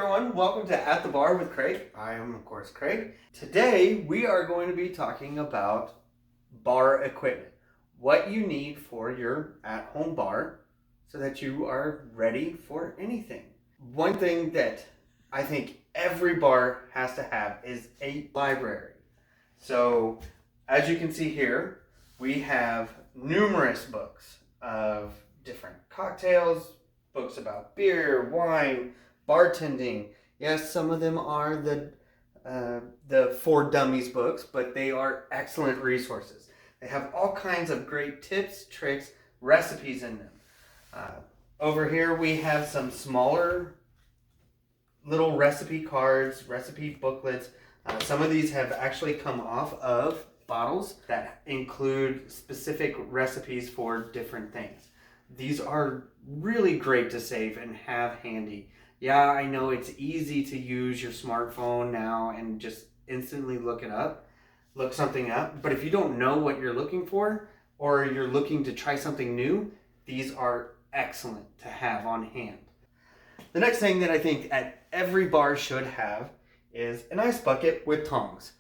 everyone, welcome to At the Bar with Craig. I am of course Craig. Today we are going to be talking about bar equipment. What you need for your at-home bar so that you are ready for anything. One thing that I think every bar has to have is a library. So as you can see here, we have numerous books of different cocktails, books about beer, wine, bartending. Yes, some of them are the For Dummies books, but they are excellent resources. They have all kinds of great tips, tricks, recipes in them. Over here we have some smaller little recipe cards, recipe booklets. Some of these have actually come off of bottles that include specific recipes for different things. These are really great to save and have handy. Yeah, I know it's easy to use your smartphone now and just instantly look something up. But if you don't know what you're looking for, or you're looking to try something new, these are excellent to have on hand. The next thing that I think at every bar should have is an ice bucket with tongs.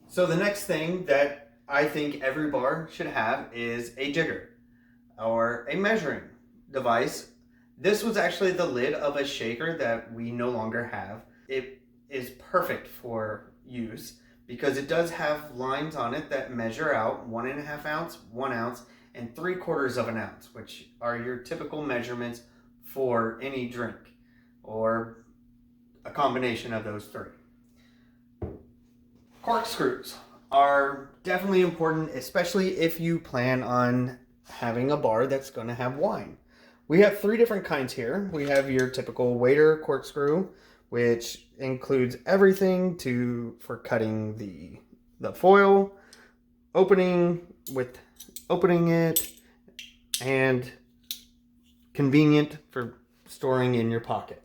So the next thing that I think every bar should have is a jigger or a measuring device. This was actually the lid of a shaker that we no longer have. It is perfect for use because it does have lines on it that measure out 1.5 ounce, 1 ounce, and 3/4 of an ounce, which are your typical measurements for any drink or a combination of those three. Corkscrews are definitely important, especially if you plan on having a bar that's going to have wine. We have 3 different kinds here. We have your typical waiter corkscrew, which includes everything for cutting the foil, opening it, and convenient for storing in your pocket.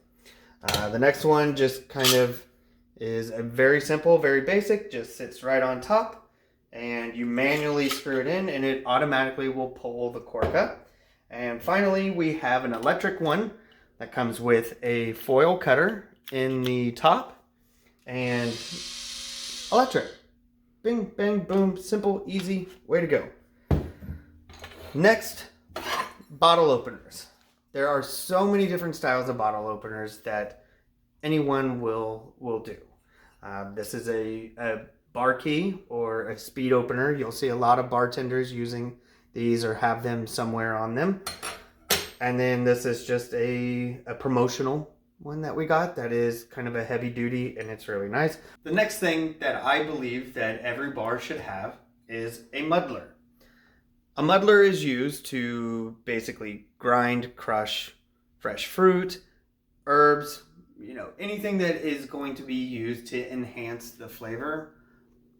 The next one just kind of is a very simple, very basic, just sits right on top, and you manually screw it in and it automatically will pull the cork up. And finally, we have an electric one that comes with a foil cutter in the top and electric. Bing, bang, boom, simple, easy, way to go. Next, bottle openers. There are so many different styles of bottle openers that anyone will do. This is a bar key or a speed opener. You'll see a lot of bartenders using these or have them somewhere on them. And then this is just a promotional one that we got that is kind of a heavy duty and it's really nice. The next thing that I believe that every bar should have is a muddler. A muddler is used to basically grind, crush fresh fruit, herbs, anything that is going to be used to enhance the flavor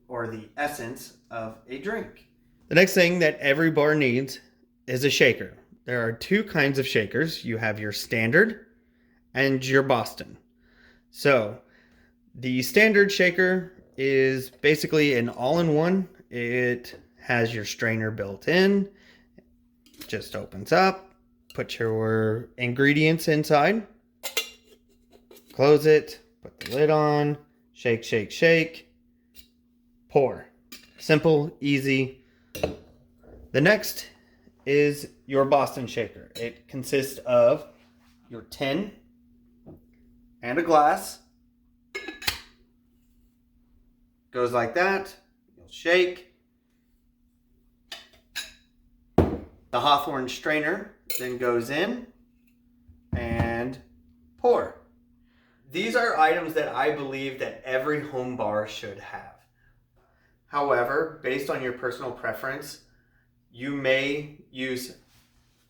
or the essence of a drink. The next thing that every bar needs is a shaker. There are 2 kinds of shakers. You have your standard and your Boston. So the standard shaker is basically an all-in-one. It has your strainer built in. Just opens up, put your ingredients inside, close it, put the lid on, shake, shake, shake, pour. Simple, easy. The next is your Boston shaker. It consists of your tin and a glass. Goes like that. You'll shake. The Hawthorne strainer then goes in and pour. These are items that I believe that every home bar should have. However, based on your personal preference, you may use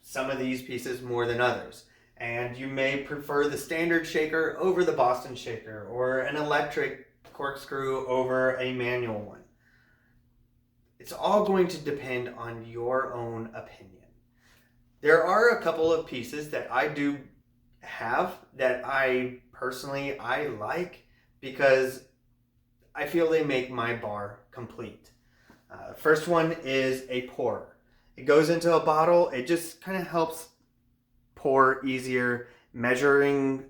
some of these pieces more than others. And you may prefer the standard shaker over the Boston shaker or an electric corkscrew over a manual one. It's all going to depend on your own opinion. There are a couple of pieces that I do have that I personally like because I feel they make my bar complete. First one is a pourer. It goes into a bottle. It just kind of helps pour easier. Measuring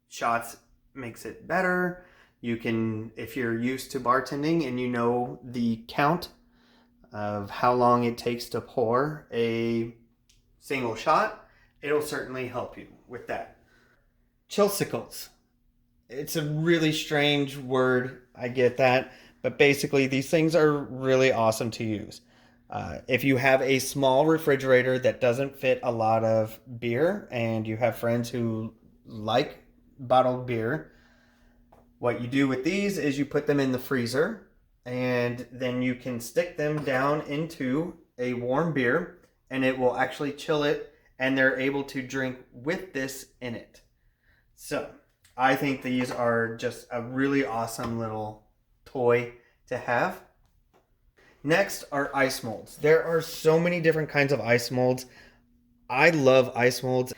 shots makes it better. You can, if you're used to bartending and you know the count of how long it takes to pour a single shot, it'll certainly help you with that. Chilsicles. It's a really strange word, I get that, but basically these things are really awesome to use. If you have a small refrigerator that doesn't fit a lot of beer and you have friends who like bottled beer, what you do with these is you put them in the freezer and then you can stick them down into a warm beer and it will actually chill it, and they're able to drink with this in it. So I think these are just a really awesome little toy to have. Next are ice molds. There are so many different kinds of ice molds. I love ice molds.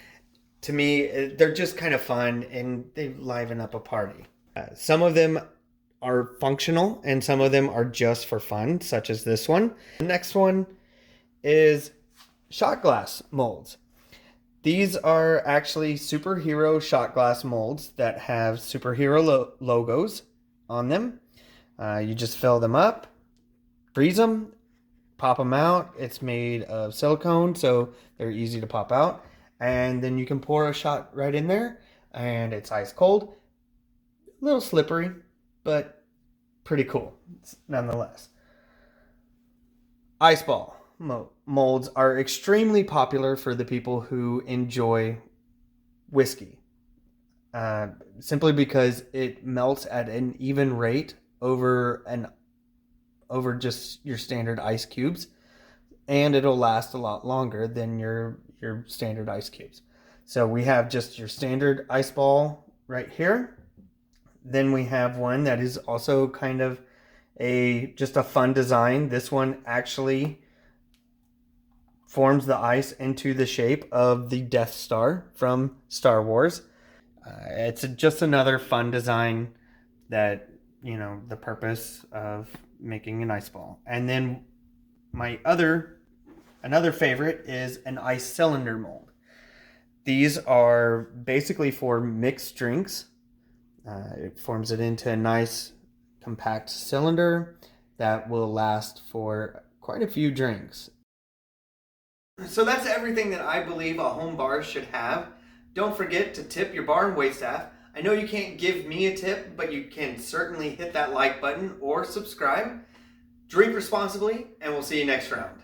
To me, they're just kind of fun and they liven up a party. Some of them are functional and some of them are just for fun, such as this one. The next one is shot glass molds. These are actually superhero shot glass molds that have superhero logos on them. You just fill them up, freeze them, pop them out. It's made of silicone, so they're easy to pop out. And then you can pour a shot right in there, and it's ice cold. A little slippery, but pretty cool nonetheless. Ice ball molds are extremely popular for the people who enjoy whiskey. Simply because it melts at an even rate over just your standard ice cubes, and it'll last a lot longer than your standard ice cubes. So we have just your standard ice ball right here. Then we have one that is also kind of just a fun design. This one actually forms the ice into the shape of the Death Star from Star Wars. It's just another fun design that, the purpose of making an ice ball. And then another favorite is an ice cylinder mold. These are basically for mixed drinks. It forms it into a nice compact cylinder that will last for quite a few drinks. So that's everything that I believe a home bar should have. Don't forget to tip your bar and waitstaff. I know you can't give me a tip, but you can certainly hit that like button or subscribe. Drink responsibly, and we'll see you next round.